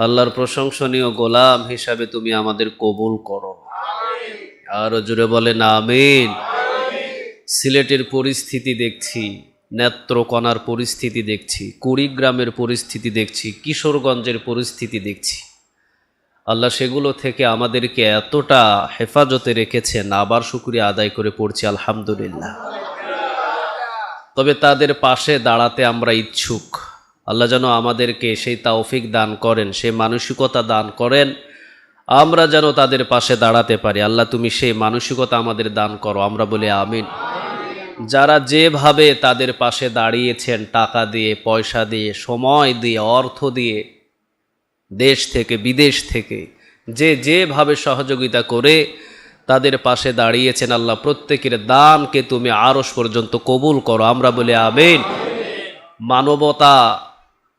আল্লাহর প্রশংসনীয় গোলাম হিসাবে তুমি আমাদের কবুল করো। আরো জোরে বলেন আমিন। সিলেটের পরিস্থিতি দেখছি, নেত্রকোনার পরিস্থিতি দেখছি, কুড়িগ্রামের পরিস্থিতি দেখছি, কিশোরগঞ্জের পরিস্থিতি দেখছি। আল্লাহ সেগুলো থেকে আমাদেরকে এতটা হেফাজতে রেখেছেন, আবার শুকরিয়া আদায় করে পড়ছি আলহামদুলিল্লাহ। তবে তাদের পাশে দাঁড়াতে আমরা ইচ্ছুক। আল্লাহ যেন আমাদেরকে সেই তৌফিক দান করেন, সেই মানসিকতা দান করেন, আমরা যেন তাদের পাশে দাঁড়াতে পারি। আল্লাহ তুমি সেই মানসিকতা আমাদের দান করো, আমরা বলি আমিন। যারা যেভাবে তাদের পাশে দাঁড়িয়েছেন, টাকা দিয়ে, পয়সা দিয়ে, সময় দিয়ে, অর্থ দিয়ে, দেশ থেকে বিদেশ থেকে যেভাবে সহযোগিতা করে তাদের পাশে দাঁড়িয়েছেন, আল্লাহ প্রত্যেকের দানকে তুমি আরশ পর্যন্ত কবুল করো, আমরা বলি আমিন। মানবতা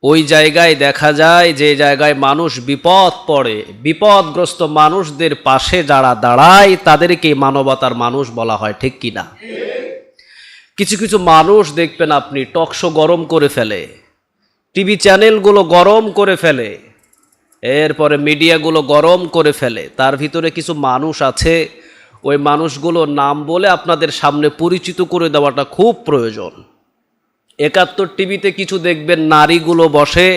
ওই জায়গায় দেখা যায় যে জায়গায় মানুষ বিপদ পড়ে, বিপদগ্রস্ত মানুষদের পাশে যারা দাঁড়ায় তাদেরকে মানবতার মানুষ বলা হয়, ঠিক কিনা? কিছু কিছু মানুষ দেখবেন আপনি টকশো গরম করে ফেলে, টিভি চ্যানেলগুলো গরম করে ফেলে, এরপরে মিডিয়াগুলো গরম করে ফেলে। তার ভিতরে কিছু মানুষ আছে, ওই মানুষগুলোর নাম বলে আপনাদের সামনে পরিচিত করে দেওয়াটা খুব প্রয়োজন। ৭১ টিভিতে কিছু দেখবেন নারীগুলো বসে,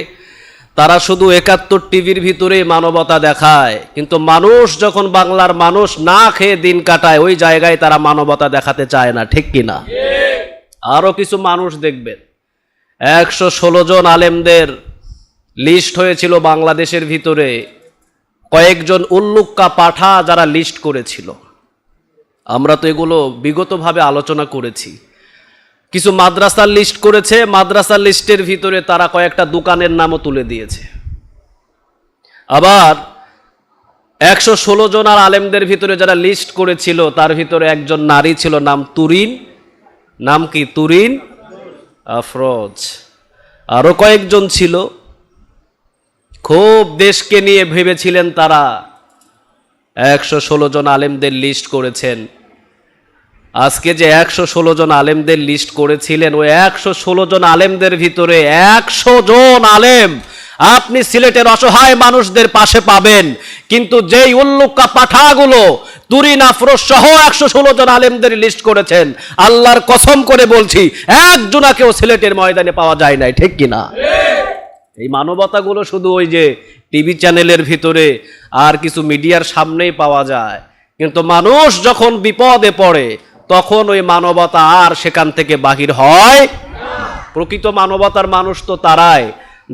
তারা শুধু ৭১ টিভির ভিতরে মানবতা দেখায়, কিন্তু মানুষ যখন বাংলার মানুষ না খেয়ে দিন কাটায় ওই জায়গায় তারা মানবতা দেখাতে চায় না, ঠিক কিনা? আরও কিছু মানুষ দেখবেন ১১৬ জন আলেমদের লিস্ট হয়েছিল বাংলাদেশের ভিতরে, কয়েকজন উল্লুক্কা পাঠা যারা লিস্ট করেছিল। আমরা তো এগুলো বিগতভাবে আলোচনা করেছি। কিছু মাদ্রাসার লিস্ট করেছে, মাদ্রাসার লিস্টের ভিতরে তারা কয়েকটা দোকানের নামও তুলে দিয়েছে। আবার ১১৬ জন আর আলেমদের ভিতরে যারা লিস্ট করেছিল তার ভিতরে একজন নারী ছিল, নাম তুরিন। নাম কি? তুরিন আফরোজ। আরো কয়েকজন ছিল, খুব দেশকে নিয়ে ভেবেছিলেন তারা। ১১৬ জন আলেমদের লিস্ট করেছেন। আজকে যে ১১৬ জন আলেমদের লিস্ট করেছিলেন, ওই ১১৬ জন আলেমদের ভিতরে ১০০ জন আলেম আপনি সিলেটের অসহায় মানুষদের পাশে পাবেন, কিন্তু যেই উল্লুক্কা পাঠাগুলো তুরিন আফরোজ সহ ১১৬ জন আলেমদের লিস্ট করেছেন, আল্লাহর কসম করে বলছি একজনাকেও সিলেটের ময়দানে পাওয়া যায় নাই, ঠিক কিনা? এই মানবতাগুলো শুধু ওই যে টিভি চ্যানেলের ভিতরে আর কিছু মিডিয়ার সামনেই পাওয়া যায়, কিন্তু মানুষ যখন বিপদে পড়ে তখন ওই মানবতা আর সেখান থেকে বাহির হয়। প্রকৃত মানবতার মানুষ তো তারাই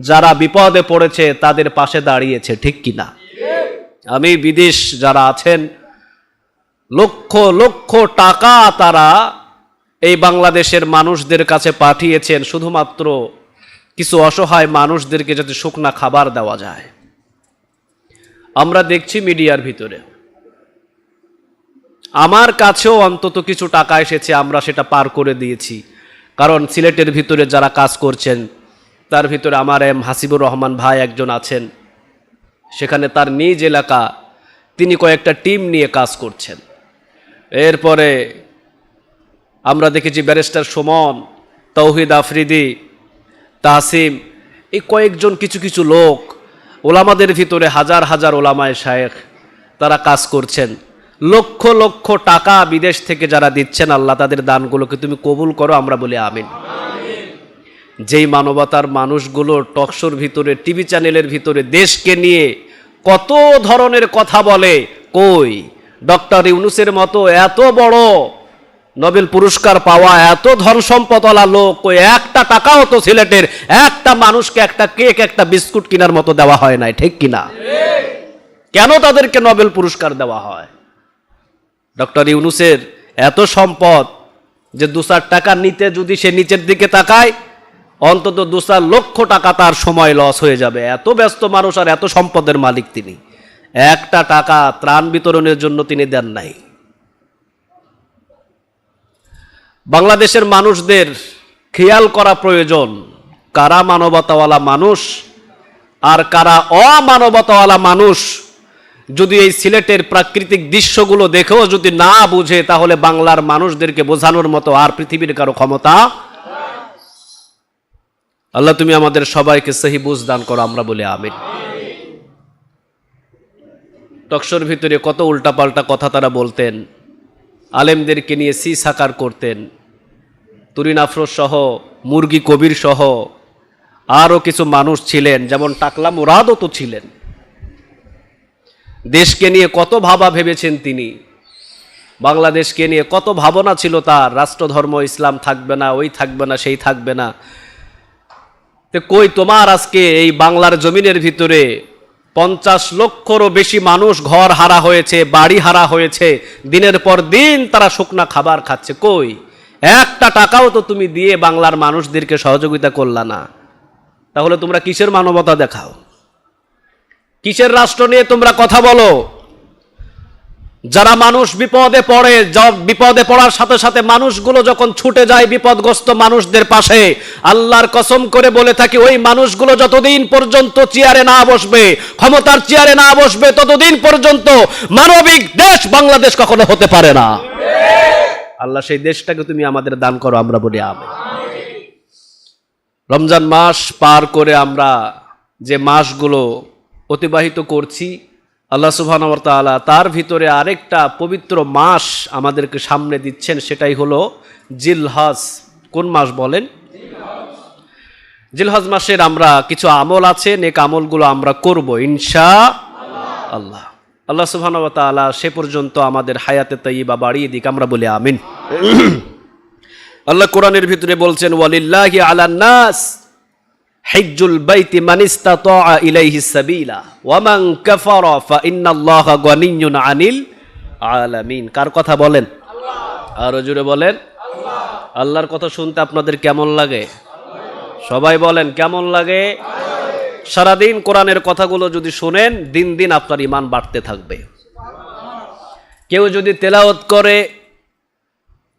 যারা বিপদে পড়েছে তাদের পাশে দাঁড়িয়েছে, ঠিক কিনা? আমি বিদেশ যারা আছেন, লক্ষ লক্ষ টাকা তারা এই বাংলাদেশের মানুষদের কাছে পাঠিয়েছেন শুধুমাত্র কিছু অসহায় মানুষদেরকে যাতে শুকনা খাবার দেওয়া যায়। আমরা দেখছি মিডিয়ার ভিতরে, আমার কাছেও অন্তত কিছু টাকা এসেছে, আমরা সেটা পার করে দিয়েছি। কারণ সিলেটের ভিতরে যারা কাজ করছেন তার ভিতরে আমার হাসিবুর রহমান ভাই একজন আছেন, সেখানে তার নিজ এলাকা, তিনি কয়েকটা টিম নিয়ে কাজ করছেন। এরপরে আমরা দেখেছি ব্যারিস্টার সুমন, তৌহিদ আফ্রিদি, তাসিম, এই কয়েকজন কিছু কিছু লোক, ওলামাদের ভিতরে হাজার হাজার ওলামায়ে শায়েখ, তারা কাজ করছেন। লক্ষ লক্ষ টাকা বিদেশ থেকে যারা দিচ্ছেন, আল্লাহ তাদের দানগুলোকে তুমি কবুল করো, আমরা বলি আমিন। যেই মানবতার মানুষগুলো টকশোর ভিতরে, টিভি চ্যানেলের ভিতরে দেশকে নিয়ে কত ধরনের কথা বলে, কই ডক্টর ইউনূসের মতো এত বড় নোবেল পুরস্কার পাওয়া, এত ধন সম্পদওয়ালা লোক, ওই একটা টাকাও তো সিলেটের একটা মানুষকে একটা কেক, একটা বিস্কুট কেনার মতো দেওয়া হয় নাই, ঠিক কিনা? কেন তাদেরকে নোবেল পুরস্কার দেওয়া হয়? ডক্টর ইউনূসের এত সম্পদ যে ২-৪ টাকা নিতে যদি সে নিচের দিকে তাকায়, অন্তত ২-৪ লক্ষ টাকা তার সময় লস হয়ে যাবে। এত ব্যস্ত মানুষ আর এত সম্পদের মালিক তিনি, একটা টাকা ত্রাণ বিতরণের জন্য তিনি দেন নাই। বাংলাদেশের মানুষদের খেয়াল করা প্রয়োজন, কারা মানবতাওয়ালা মানুষ আর কারা অমানবতাওয়ালা মানুষ। যদি এই সিলেটের প্রাকৃতিক দৃশ্যগুলো দেখেও যদি না বুঝে, তাহলে বাংলার মানুষদেরকে বোঝানোর মতো আর পৃথিবীর কারো ক্ষমতা। আল্লাহ তুমি আমাদের সবাইকে সহি বুঝ দান করো, আমরা বলি আমিন। টকশোর ভিতরে কত উল্টাপাল্টা কথা তারা বলতেন, আলেমদেরকে নিয়ে সাকার করতেন। তুরিন আফরোজ সহ, মুরগি কবির সহ আরও কিছু মানুষ ছিলেন, যেমন টাকলা মুরাদও তো ছিলেন। দেশকে নিয়ে কত ভাবা ভেবেছেন তিনি, বাংলাদেশকে নিয়ে কত ভাবনা ছিল তার, রাষ্ট্রধর্ম ইসলাম থাকবে না, ওই থাকবে না, সেই থাকবে না। তো কই তোমার আজকে এই বাংলার জমিনের ভিতরে 50 লক্ষরও বেশি মানুষ ঘর হারা হয়েছে, বাড়ি হারা হয়েছে, দিনের পর দিন তারা শুকনা খাবার খাচ্ছে। কই একটা টাকাও তো তুমি দিয়ে বাংলার মানুষদেরকে সহযোগিতা করলা না। তাহলে তোমরা কিসের মানবতা দেখাও, কিসের রাষ্ট্র নিয়ে তোমরা কথা বলো? যারা মানুষ বিপদে পড়ে, বিপদে পড়ার সাথে সাথে মানুষগুলো যখন ছুটে যায় বিপদগ্রস্ত মানুষদের পাশে, আল্লাহর কসম করে বলে থাকি ওই মানুষগুলো যতদিন পর্যন্ত চেয়ারে না বসবে, ক্ষমতার চেয়ারে না বসবে, ততদিন পর্যন্ত মানবিক দেশ বাংলাদেশ কখনো হতে পারে না। আল্লাহ সেই দেশটাকে তুমি আমাদের দান করো, আমরা বলি আমিন। রমজান মাস পার করে আমরা যে মাসগুলো অতিবাহিত করছি, আল্লাহ সুবহানাহু ওয়া তাআলা তার ভিতরে আরেকটা পবিত্র মাস আমাদেরকে সামনে দিচ্ছেন, সেটাই হলো জিলহজ। কোন মাস বলেন? জিলহজ মাসের আমরা কিছু আমল আছে, নেক আমলগুলো আমরা করব ইনশাআল্লাহ। আল্লাহ সুবহানাহু ওয়া তাআলা সে পর্যন্ত আমাদের হায়াতে তাইয়্যিবা বাড়িয়ে দিক, আমরা বলি আমিন। আল্লাহ কোরআনের ভিতরে বলছেন, ওয়ালিল্লাহি আলান নাস হিজ্জুল বাইতি মান ইসতাতাআ ইলাইহি সাবিলা ওয়া মান কাফারা ফা ইন্নাল্লাহা গানিয়্যুন আনিল আলামিন। কার কথা বলেন? আল্লাহ। আরো জোরে বলেন আল্লাহ। আল্লাহর কথা শুনতে আপনাদের কেমন লাগে? সবাই বলেন কেমন লাগে? সারাদিন কোরআনের কথাগুলো যদি শুনেন, দিন দিন আপনার ঈমান বাড়তে থাকবে। কেউ যদি তেলাওয়াত করে,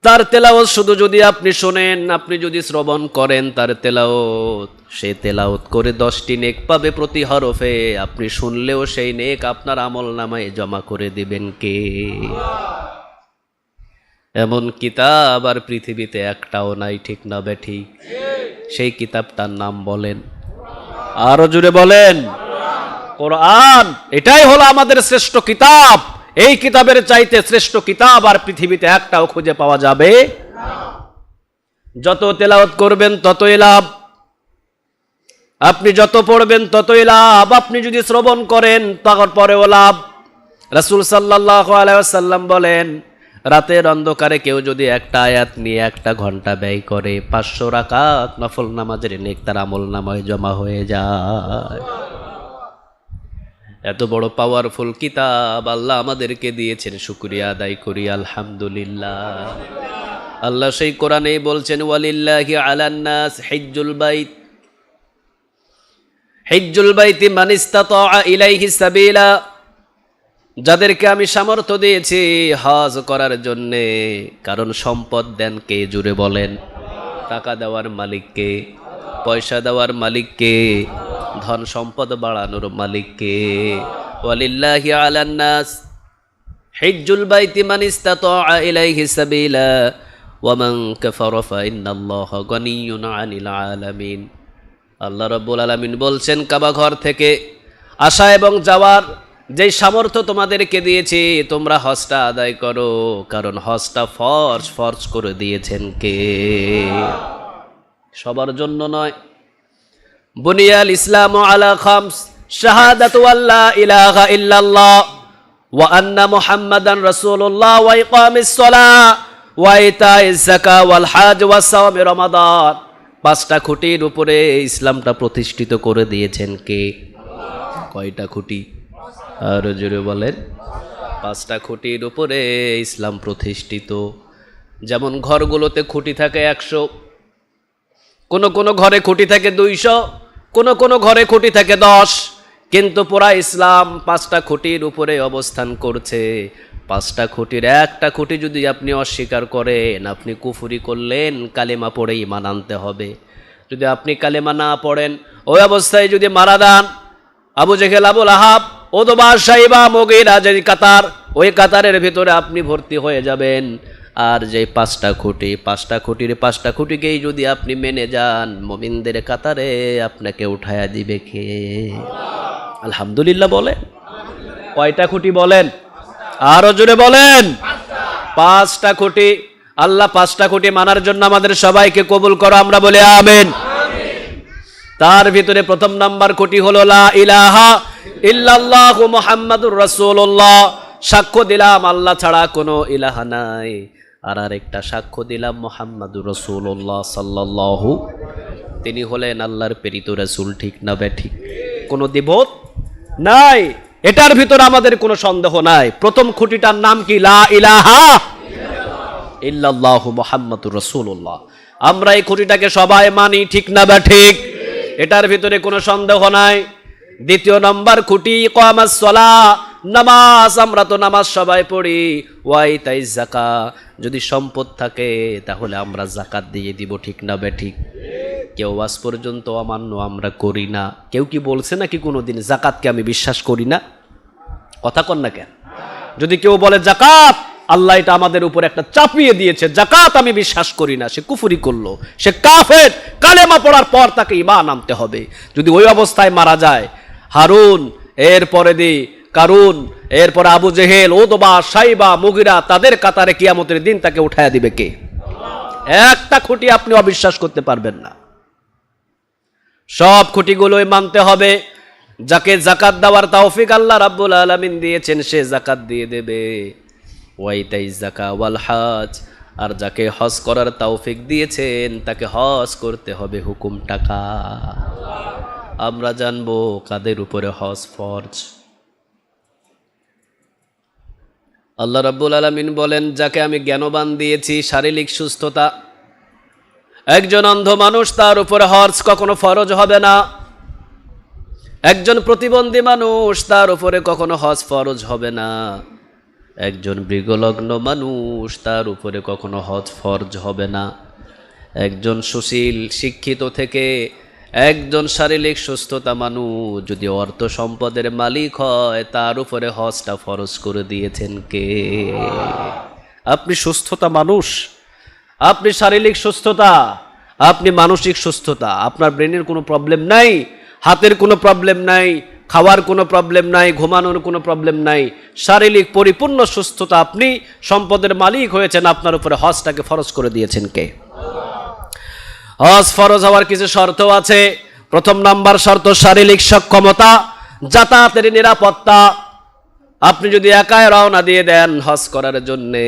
তার তেলাওয়াত শুধু যদি আপনি শোনেন, আপনি যদি শ্রবণ করেন তার তেলাওয়াত, সে তেলাওয়াত করে 10টি নেক পাবে প্রতি হরফে। আপনি শুনলেও সেই নেক আপনার আমল নামায় জমা করে দিবেন কে? এমন কিতাব আর পৃথিবীতে একটাও নাই, ঠিক না বেঠিক? সেই কিতাবটার নাম বলেন, আরো জুড়ে বলেন কোরআন। এটাই হলো আমাদের শ্রেষ্ঠ কিতাব। এই কিতাবের চাইতে শ্রেষ্ঠ কিতাব আর পৃথিবীতে একটাও খুঁজে পাওয়া যাবে না। যত তেলাওয়াত করবেন ততই লাভ, আপনি যত পড়বেন ততই লাভ, আপনি যদি শ্রবণ করেন তারপরেও লাভ। রাসূল সাল্লাল্লাহু আলাইহি ওয়াসাল্লাম বলেন, রাতের অন্ধকারে কেউ যদি একটা আয়াত নিয়ে 1 ঘন্টা ব্যয় করে, 500 রাকাত নফল নামাজের নেক তার আমল নামায় জমা হয়ে যায়। এত বড় পাওয়ারফুল কিতাব আল্লাহ আমাদেরকে দিয়েছেন, শুকরিয়া আদায় করি আলহামদুলিল্লাহ। আল্লাহ সেই কোরআনেই বলছেন, ওয়ালিল্লাহি আলান নাস হিজ্জুল বাইত, হিজ্জুল বাইতি মান ইসতাতাআ ইলাইহি সাবিলা। যাদেরকে আমি সামর্থ্য দিয়েছি হজ করার জন্যে, কারণ সম্পদ দেন কে? জুড়ে বলেন। টাকা দেওয়ার মালিক কে? পয়সা দেওয়ার মালিক কে? ধন সম্পদ বাড়ানোর মালিক কে? ওয়ালিল্লাহি আলান নাস হিজ্জুল বাইতি মান ইসতাতাআ ইলাইহি সাবিলা ওয়া মান কাফারা ফা ইন্নাল্লাহা গানিয়্যুন আনিল আলামিন। আল্লাহ রাব্বুল আলামিন বলছেন, কাবা ঘর থেকে আসা এবং যাওয়ার যেই সামর্থ্য তোমাদেরকে দিয়েছি, তোমরা হজটা আদায় করো, কারণ হজটা ফরজ করে দিয়েছেন কে? সবার জন্য নয়। বুনিয়াল ইসলামু আলা খামস, শাহাদাতু আল্লা ইলাহা ইল্লাল্লাহ ওয়া আন্না মুহাম্মাদান রাসূলুল্লাহ ওয়া ইকামিস সালাহ ওয়া ইতাইজ যাকাত ওয়াল হজ ওয়া সাওমি রমাদান। 5টা খুঁটির উপরে ইসলামটা প্রতিষ্ঠিত করে দিয়েছেন কে? কয়টা খুঁটি? আর জোরে বলেন। 5টা খুঁটির উপরে ইসলাম প্রতিষ্ঠিত। যেমন ঘরগুলোতে খুঁটি থাকে 100, কোন ঘরে খুঁটি থাকে 200, কোন ঘরে খুঁটি থাকে 10, কিন্তু পুরা ইসলাম 5টা খুঁটির উপরে অবস্থান করছে। 5টা খুঁটির একটা খুঁটি যদি আপনি অস্বীকার করেন, আপনি কুফরি করলেন। কালেমা পড়ে ঈমান আনতে হবে। যদি আপনি কালেমা না পড়েন, ওই অবস্থায় যদি মারা যান, আবু জেহেল, আবু লাহাব, ওদবা, সাইবা, মুগীরা যে কাতার, ওই কাতারের ভিতরে আপনি ভর্তি হয়ে যাবেন। আর যে 5টা খুঁটির 5টা খুঁটিকেই যদি আপনি মেনে যান, মুমিনদের কাতারে আপনাকে উঠায়া দিবে কে? আলহামদুলিল্লাহ বলে। কয়টা খুঁটি বলেন? আরো জোরে বলেন। 5টা খুঁটি। আল্লাহ 5টা খুঁটি মানার জন্য আমাদের সবাইকে কবুল করো, আমরা বলি আমিন। তার ভিতরে প্রথম নাম্বার খুঁটি হলো লা ইলাহা ইল্লাল্লাহু মুহাম্মাদুর রাসূলুল্লাহ। সাক্ষ্য দিলাম আল্লাহ ছাড়া কোনো ইলাহা নাই, আর আরেকটা সাক্ষ্য দিলাম মুহাম্মাদুর রাসূলুল্লাহ সাল্লাল্লাহু, তিনি হলেন আল্লাহর প্রেরিত রাসূল। ঠিক না বেঠিক? কোনো দ্বিমত নাই, এটার ভিতরে আমাদের কোনো সন্দেহ নাই। প্রথম খুঁটিটার নাম কি? লা ইলাহা ইল্লাল্লাহু মুহাম্মাদুর রাসূলুল্লাহ। আমরা এই খুঁটিটাকে সবাই মানি, ঠিক না বেঠিক? এটার ভিতরে কোনো সন্দেহ নাই। দ্বিতীয় নম্বর খুঁটি ইকামাস সালাহ, নামাজ। আমরা তো নামাজ সবাই পড়ি। ওয়াইতাইজ যাকাত, যদি সম্পদ থাকে তাহলে আমরা যাকাত দিয়ে দিব, ঠিক না বেঠিক? কেউ আজ পর্যন্ত অমান্য আমরা করি না। কেউ কি বলছে নাকি কোনোদিন যাকাতকে আমি বিশ্বাস করি না? কথা কন না কেন? যদি কেউ বলে যাকাত আল্লাহ এটা আমাদের উপর একটা চাপিয়ে দিয়েছে, যাকাত আমি বিশ্বাস করি না, সে কুফরি করলো, সে কাফের। কালেমা পড়ার পর তাকে ঈমান আনতে হবে। যদি ওই অবস্থায় মারা যায়, হারুন, এরপরে কারুন, এরপরে আবু জেহেল, ওতবা, সাইবা, মুগিরা, তাদের কাতারে কিয়ামতের দিন তাকে উঠায়া দিবে কে? একটা খুঁটি আপনি অবিশ্বাস করতে পারবেন না। সব খুঁটিগুলোই মানতে হবে। যাকে যাকাত দেওয়ার তৌফিক আল্লাহ রাব্বুল আলামিন দিয়েছেন সে যাকাত দিয়ে দেবে। ওয়াইতাইজ যাকাত ওয়াল হজ, আর যাকে হজ করার তৌফিক দিয়েছেন তাকে হজ করতে হবে। হুকুম টাকা। আমরা জানবো কাদের উপরে হজ ফরজ। আল্লাহ রাব্বুল আলামিন বলেন, যাকে আমি জ্ঞানবান দিয়েছি, শারীরিক সুস্থতা, একজন অন্ধ মানুষ তার উপরে হজ কখনো ফরজ হবে না। একজন প্রতিবন্ধী মানুষ তার উপরে কখনো হজ ফরজ হবে না। একজন মৃগলগ্ন মানুষ তার উপরে কখনো হজ ফরজ হবে না। একজন সুশীল শিক্ষিত থেকে একজন শারীরিক সুস্থতা মানুষ যদি অর্থ সম্পদের মালিক হয়, তার উপরে হজটা ফরজ করে দিয়েছেন কে? আপনি সুস্থতা মানুষ, আপনি শারীরিক সুস্থতা, আপনি মানসিক সুস্থতা, আপনার ব্রেনের কোনো প্রবলেম নাই, হাতের কোনো প্রবলেম নাই, খাওয়ার কোনো প্রবলেম নাই, ঘুমানোর কোনো প্রবলেম নাই, শারীরিক পরিপূর্ণ সুস্থতা, আপনি সম্পদের মালিক হয়েছেন, আপনার উপরে হজটাকে ফরজ করে দিয়েছেন কে? হজ ফরজ হওয়ার কিছু শর্ত আছে। প্রথম নাম্বার শর্ত শারীরিক সক্ষমতা, যাতায়াতের নিরাপত্তা। আপনি যদি একাই রওনা দিয়ে দেন হজ করার জন্যে,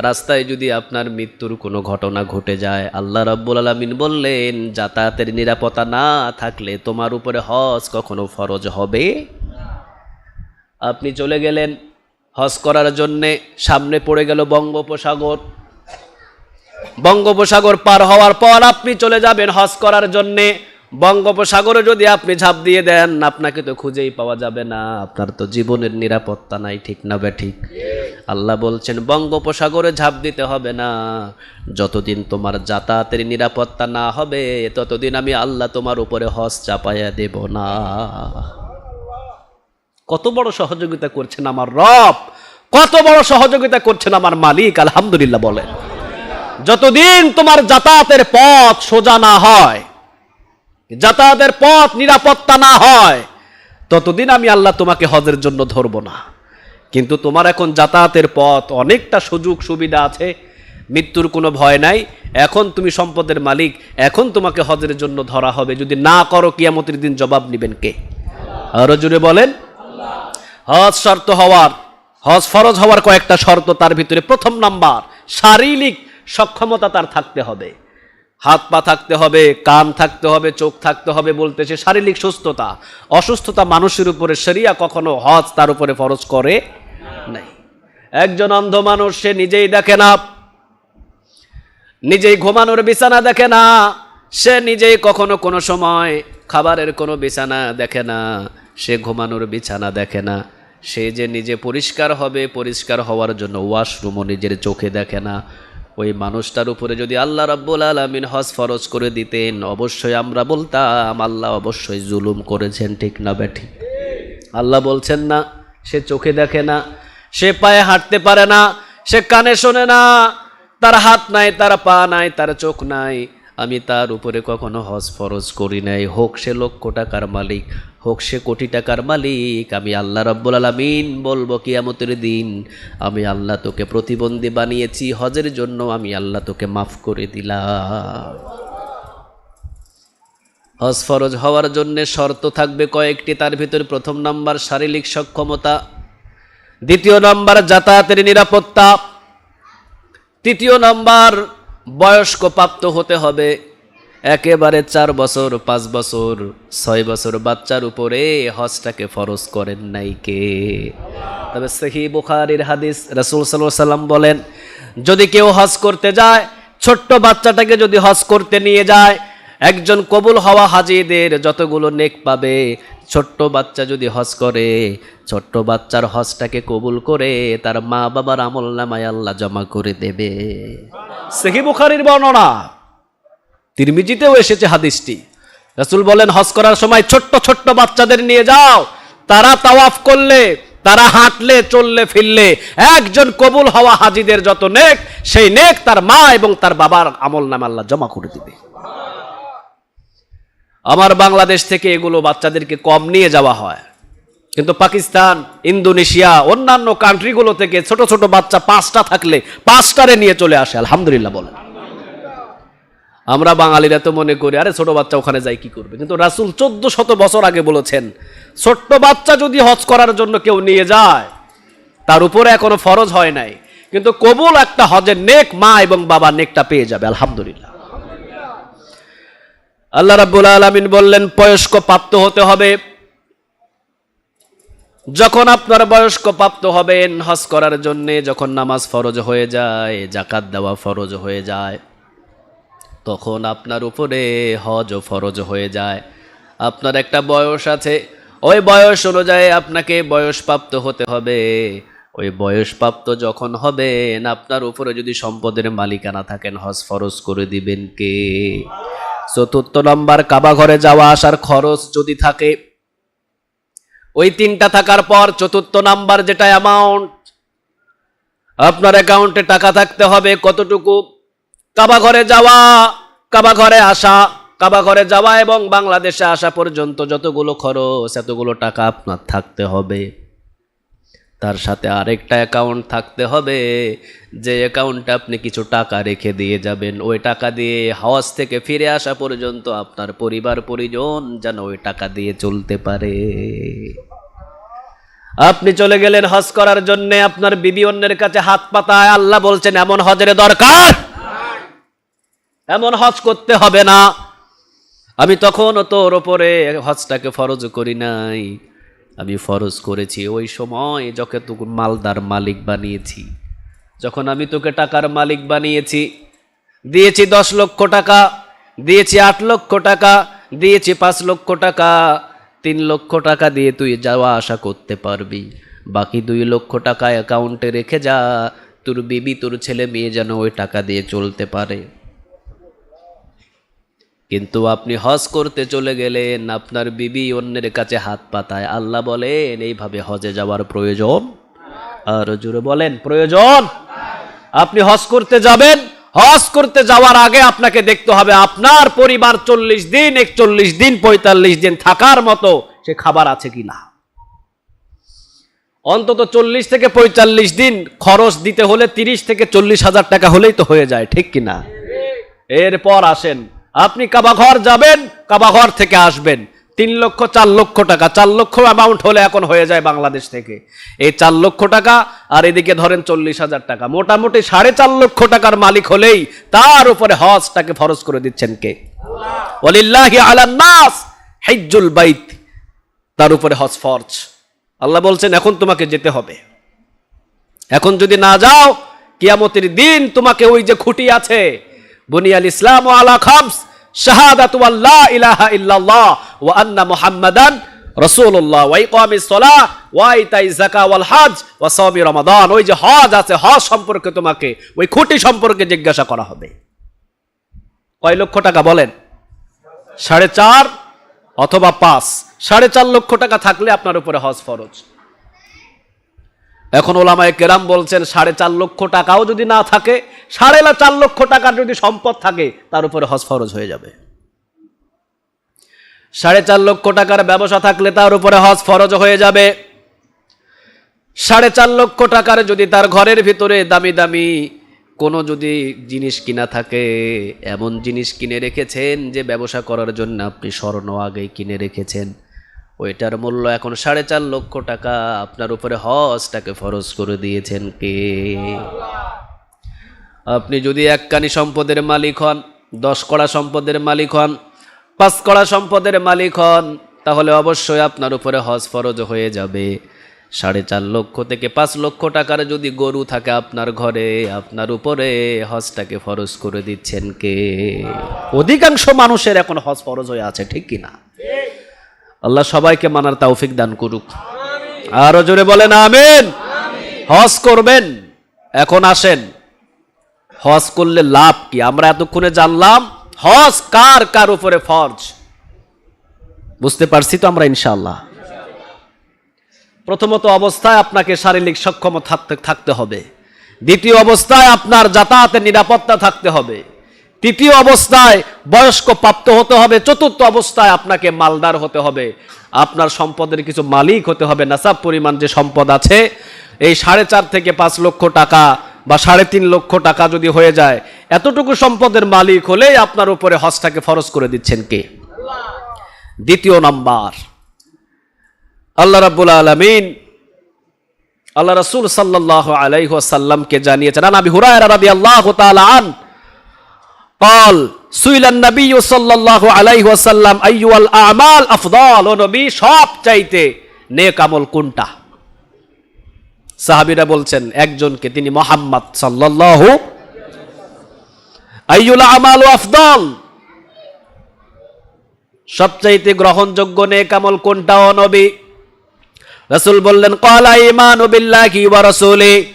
রাস্তায় যদি আপনার মৃত্যুর কোনো ঘটনা ঘটে যায়, আল্লাহ রাব্বুল আলামিন বললেন যাতায়াতের নিরাপত্তা না থাকলে তোমার উপরে হজ কখনো ফরজ হবে। আপনি চলে গেলেন হজ করার জন্যে, সামনে পড়ে গেল বঙ্গোপসাগর। বঙ্গোপসাগর পার হওয়ার পর আপনি চলে যাবেন হজ করার জন্যে। বঙ্গোপসাগরে যদি আপনি ঝাঁপ দিয়ে দেন, আপনাকে তো খুঁজেই পাওয়া যাবে না, আপনার তো জীবনের নিরাপত্তা নাই, ঠিক না বেঠিক? আল্লাহ বলছেন বঙ্গোপসাগরে ঝাঁপ দিতে হবে না, যতদিন তোমার যাতায়াতের নিরাপত্তা না হবে ততদিন আমি আল্লাহ তোমার উপরে হজ চাপাইয়া দেব না। কত বড় সহযোগিতা করছেন আমার রব, কত বড় সহযোগিতা করছেন আমার মালিক। আলহামদুলিল্লাহ বলেন। যতদিন তোমার যাতায়াতের পথ সোজা না হয়, যাতায়াতের পথ নিরাপত্তা না হয়, ততদিন আমি আল্লাহ তোমাকে হজের জন্য ধরব না। কিন্তু তোমার এখন যাতায়াতের পথ অনেকটা সুযোগ সুবিধা আছে, মৃত্যুর কোনো ভয় নাই, এখন তুমি সম্পদের মালিক, এখন তোমাকে হজের জন্য ধরা হবে। যদি না করো কিয়ামতের দিন জবাব নেবেন কে? আরো জোরে বলেন। হজ শর্ত হওয়ার, হজ ফরজ হওয়ার কয়েকটা শর্ত, তার ভিতরে প্রথম নাম্বার শারীরিক সক্ষমতা তার থাকতে হবে। হাত পা থাকতে হবে, কান থাকতে হবে, চোখ থাকতে হবে, বলতেছে শারীরিক সুস্থতা। অসুস্থতা মানুষের উপরে শরিয়া কখনো হজ তার উপরে ফরজ করে নাই। একজন অন্ধ মানুষ, সে নিজেই দেখে না, নিজেই ঘুমানোর বিছানা দেখে না, সে নিজেই কখনো কোনো সময় খাবারের কোনো বিছানা দেখে না, সে ঘুমানোর বিছানা দেখে না, সে যে নিজে পরিষ্কার হবে, পরিষ্কার হওয়ার জন্য ওয়াশরুমও নিজের চোখে দেখে না। ওই মানুষটার উপরে যদি আল্লাহ রাব্বুল আলামিন হজ ফরজ করে দিতেন, অবশ্যই আমরা বলতাম আল্লাহ অবশ্যই জুলুম করেছেন, ঠিক না বেঠিক? আল্লাহ বলছেন না সে চোখে দেখে না, সে পায়ে হাঁটতে পারে না, সে কানে শোনে না, তার হাত নাই, তার পা নাই, তার চোখ নাই, আমি তার উপরে কখনো হজ ফরজ করি নাই। হোক সে লক্ষ টাকার মালিক, হোক সে কোটি টাকার মালিক, আমি আল্লাহ রাব্বুল আলামিন বলবো কিয়ামতের দিন, আমি আল্লাহ তোকে প্রতিবন্ধী বানিয়েছি হজের জন্য, আমি আল্লাহ তোকে মাফ করে দিলাম। হজ ফরজ হওয়ার জন্য শর্ত থাকবে কয়েকটি, তার ভিতরে প্রথম নাম্বার শারীরিক সক্ষমতা, দ্বিতীয় নাম্বার যাতায়াতের নিরাপত্তা, তৃতীয় নাম্বার বয়স্ক প্রাপ্ত হতে হবে। একেবারে 4 বছর 5 বছর 6 বছর বাচ্চার উপরে হজটাকে ফরজ করেন নাই কে? তবে সহিহ বুখারীর হাদিস, রাসূল সাল্লাল্লাহু আলাইহি সাল্লাম বলেন, যদি কেউ হজ করতে যায়, ছোট্ট বাচ্চাটাকে যদি হজ করতে নিয়ে যায়, একজন কবুল হওয়া হাজিদের যতগুলো নেক পাবে, ছোট্ট বাচ্চা যদি হজ করে, ছোট্ট বাচ্চার হজটাকে কবুল করে তার মা বাবার আমলনামায় আল্লাহ জমা করে দেবে। সহিহ বুখারীর বর্ণনা, তিরমিজিতেও এসেছে হাদিসটি। রাসূল বলেন, হজ করার সময় ছোট্ট ছোট্ট বাচ্চাদের নিয়ে যাও, তারা তাওয়াফ করলে, তারা হাঁটলে, চললে, ফিরলে একজন কবুল হওয়া হাজিদের যত নেক, সেই নেক তার মা এবং তার বাবার আমলনামা আল্লাহ জমা করে দিবে। আমার বাংলাদেশ থেকে এগুলো বাচ্চাদেরকে কম নিয়ে যাওয়া হয়, কিন্তু পাকিস্তান, ইন্দোনেশিয়া, অন্যান্য কান্ট্রিগুলো থেকে ছোট ছোট বাচ্চা 5টা থাকলে 5টারে নিয়ে চলে আসে। আলহামদুলিল্লাহ বলেন। আমরা বাঙালিরা তো মনে করি আরে ছোট বাচ্চা ওখানে যাই কি করবে, কিন্তু রাসূল 1400 বছর আগে বলেছেন, ছোট্ট বাচ্চা যদি হজ করার জন্য কেউ নিয়ে যায়, তার উপরে এখনো ফরজ হয় নাই, কিন্তু কবুল একটা হজের নেক মা এবং বাবা নেকটা পেয়ে যাবে। আলহামদুলিল্লাহ। আল্লাহ রাব্বুল আলামিন বললেন, বয়স্ক প্রাপ্ত হতে হবে। যখন আপনার বয়স্ক প্রাপ্ত হবেন হজ করার জন্য, যখন নামাজ ফরজ হয়ে যায়, যাকাত দেওয়া ফরজ হয়ে যায়, তখন আপনার উপরে হজও ফরজ হয়ে যায়। আপনার একটা বয়স আছে, ওই বয়স অনুযায়ী আপনাকে বয়সপ্রাপ্ত হতে হবে। ওই বয়সপ্রাপ্ত যখন হবেন, আপনার উপরে যদি সম্পদের মালিকানা থাকেন, হজ ফরজ করে দিবেন কে? চতুর্থ নম্বর, কাবা ঘরে যাওয়া আসার খরচ যদি থাকে, ওই 3টা থাকার পর চতুর্থ নাম্বার যেটা অ্যামাউন্ট, আপনার অ্যাকাউন্টে টাকা থাকতে হবে। কতটুকু? কাবা ঘরে যাওয়া, কাবা ঘরে আসা, কাবা ঘরে যাওয়া এবং বাংলাদেশে আসা পর্যন্ত যতগুলো খরচ, এতগুলো টাকা আপনার থাকতে হবে। তার সাথে আরেকটা অ্যাকাউন্ট থাকতে হবে, যে অ্যাকাউন্টে আপনি কিছু টাকা রেখে দিয়ে যাবেন। ওই টাকা দিয়ে হজ থেকে ফিরে আসা পর্যন্ত আপনার পরিবার পরিজন যেন ওই টাকা দিয়ে চলতে পারে। আপনি চলে গেলেন হজ করার জন্য, আপনার বিবি অন্যের কাছে হাত পাতায়, আল্লাহ বলছেন এমন হজের দরকার, এমন হজ করতে হবে না। আমি তখনও তোর ওপরে হজটাকে ফরজ করি নাই, আমি ফরজ করেছি ওই সময় যখন তোকে মালদার মালিক বানিয়েছি, যখন আমি তোকে টাকার মালিক বানিয়েছি, দিয়েছি 10 লক্ষ টাকা, দিয়েছি 8 লক্ষ টাকা, দিয়েছি 5 লক্ষ টাকা, 3 লক্ষ টাকা দিয়ে তুই যাওয়া আসা করতে পারবি, বাকি 2 লক্ষ টাকা অ্যাকাউন্টে রেখে যা, তোর বিবি তোর ছেলে মেয়ে যেন ওই টাকা দিয়ে চলতে পারে। কিন্তু আপনি হজ করতে চলে গেলেন, আপনার বিবি অন্যের কাছে হাত পাতায়। আল্লাহ বলেন এইভাবে হজে যাওয়ার প্রয়োজন? আর জোরে বলেন প্রয়োজন? আপনি হজ করতে যাবেন, হজ করতে যাওয়ার আগে আপনাকে দেখতে হবে আপনার পরিবার 40 দিন, 41 দিন, 45 দিন থাকার মতো সে খাবার আছে কিনা। অন্তত 40 থেকে 45 দিন খরচ দিতে হলে 30 থেকে 40 হাজার টাকা হলেই তো হয়ে যায়, ঠিক কিনা? এরপর আসেন, আপনি কাবাঘর যাবেন, কাবাঘর থেকে আসবেন, 3 লক্ষ 4 লক্ষ টাকা, 4 লক্ষ অ্যামাউন্ট হলে এখন হয়ে যায় বাংলাদেশ থেকে। এই 4 লক্ষ টাকা আর এদিকে ধরেন 40 হাজার টাকা, মোটামুটি 4.5 লক্ষ টাকার মালিক হলেই তার উপরে হজটাকে ফরজ করে দিচ্ছেন কে? ওয়ালিল্লাহি আলান নাস হিজ্জুল বাইত, তার উপরে হজ ফরজ। আল্লাহ বলছেন এখন তোমাকে যেতে হবে, এখন যদি না যাও কিয়ামতের দিন তোমাকে ওই যে খুঁটি আছে, বুনিয়াল ইসলামু আলা খামস, শাহাদাতু আল্লা ইলাহা ইল্লাল্লাহ ওয়া আন্না মুহাম্মাদান রাসূলুল্লাহ ওয়া ইকামিস সালাহ ওয়া ইতাইজ যাকাত ওয়াল হজ ওয়া সাওমি রমাদান। ওই যে হজ আছে, হজ সম্পর্কে তোমাকে ওই খুঁটি সম্পর্কে জিজ্ঞাসা করা হবে। কয় লক্ষ টাকা বলেন? 4.5 অথবা 5, 4.5 লক্ষ টাকা থাকলে আপনার উপরে হজ ফরজ। এখন ওলামায়ে কেরাম বলছেন 4.5 লক্ষ টাকাও যদি না থাকে, 4.5 লক্ষ টাকার যদি সম্পদ থাকে, তার উপরে হজ ফরজ হয়ে যাবে। 4.5 লক্ষ টাকার ব্যবসা থাকলে তার উপরে হজ ফরজ হয়ে যাবে। 4.5 লক্ষ টাকার যদি তার ঘরের ভিতরে দামি দামি কোনো যদি জিনিস কিনা থাকে, এমন জিনিস কিনে রেখেছেন যে ব্যবসা করার জন্য আপনি স্বর্ণ আগেই কিনে রেখেছেন, ওইটার মূল্য এখন 4.5 লক্ষ টাকা, আপনার উপরে হজটাকে ফরজ করে দিয়েছেন কে? আপনি যদি 1 কানি সম্পদের মালিক হন, 10 কড়া সম্পদের মালিক হন, 5 কড়া সম্পদের মালিক হন, তাহলে অবশ্যই আপনার উপরে হজ ফরজ হয়ে যাবে। 4.5 লক্ষ থেকে 5 লক্ষ টাকার যদি গরু থাকে আপনার ঘরে, আপনার উপরে হজটাকে ফরজ করে দিচ্ছেন কে? অধিকাংশ মানুষের এখন হজ ফরজ হয়ে আছে, ঠিক কিনা? আল্লাহ সবাইকে মানার তৌফিক দান করুক। আরো জোরে বলেন আমিন। হজ করবেন, এখন আসেন, হজ করলে লাভ কি? আমরা এতক্ষণে জানলাম হজ কার কার উপরে ফরজ, বুঝতে পারছি তো আমরা ইনশাআল্লাহ। প্রথমত অবস্থায় আপনাকে শারীরিক সক্ষম থাকতে হবে। দ্বিতীয় অবস্থায় আপনার যাতায়াতের নিরাপত্তা থাকতে হবে। তৃতীয় অবস্থায় বয়স্ক প্রাপ্ত হতে হবে। চতুর্থ অবস্থায় আপনাকে মালদার হতে হবে, আপনার সম্পদের কিছু মালিক হতে হবে। নাসাব পরিমাণ যে সম্পদ আছে, এই 4.5 থেকে 5 লক্ষ টাকা বা 3.5 লক্ষ টাকা যদি হয়ে যায়, এতটুকু সম্পদের মালিক হলেই আপনার উপরে হজটাকে ফরজ করে দিচ্ছেন কে? দ্বিতীয় নাম্বার, আল্লাহ রাব্বুল আলামিন আল্লাহ রাসূল সাল্লাল্লাহু আলাইহি ওয়াসাল্লামকে জানিয়েছেন, আবি হুরায়রা রাদিয়াল্লাহু তাআলা আন قال سئل النبي صلى الله عليه وسلم اي الاعمال افضل, ও নবী সবচাইতে নেক আমল কোনটা? সাহাবীরা বলছেন একজনকে, তিনি মুহাম্মদ সাল্লাল্লাহু আইয়ুল আমাল আফদল, সবচাইতে গ্রহণযোগ্য নেক আমল কোনটা ও নবী? রাসূল বললেন ক্বালা ঈমানু বিল্লাহি ওয়া রাসূলিহি,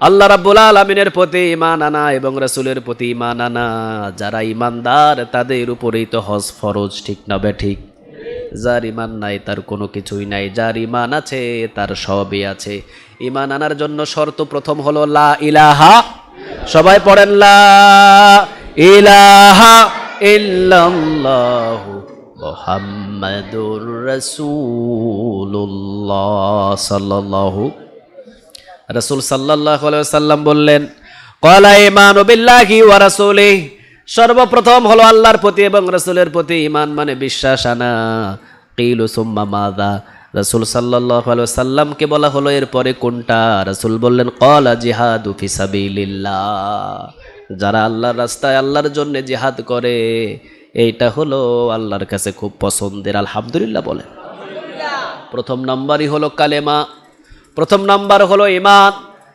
আল্লাহ রাব্বুল আলামিনের প্রতি ঈমান আনা এবং রাসূলের প্রতি ঈমান আনা। যারা ঈমানদার তাদের উপরেই তো হজ ফরজ, ঠিক না বেঠিক? যার ঈমান নাই তার কোনো কিছুই নাই, যার ঈমান আছে তার সবই আছে। ঈমান আনার জন্য শর্ত প্রথম হলো লা ইলাহা, সবাই পড়েন লা ইলাহা ইল্লাল্লাহু মুহাম্মাদুর রাসূলুল্লাহ সাল্লাল্লাহু। রাসূল সাল্লাল্লাহু আলাইহি ওয়াসাল্লাম বললেন ক্বালা ঈমানু বিল্লাহি ওয়া রাসূলিহি, সর্বপ্রথম হলো আল্লাহর প্রতি এবং রাসূলের প্রতি ঈমান, মানে বিশ্বাস আনা। কিলু সুম্মা মাযা, রাসূল সাল্লাল্লাহু আলাইহি ওয়াসাল্লামকে বলা হলো এরপরে কোনটা? রাসূল বললেন ক্বালা জিহাদু ফি সাবিলিল্লাহ, যারা আল্লাহর রাস্তায় আল্লাহর জন্য জিহাদ করে, এইটা হলো আল্লাহর কাছে খুব পছন্দের। আলহামদুলিল্লাহ বলেন। প্রথম নাম্বারই হলো কালেমা, প্রথম নাম্বার হলো ঈমান,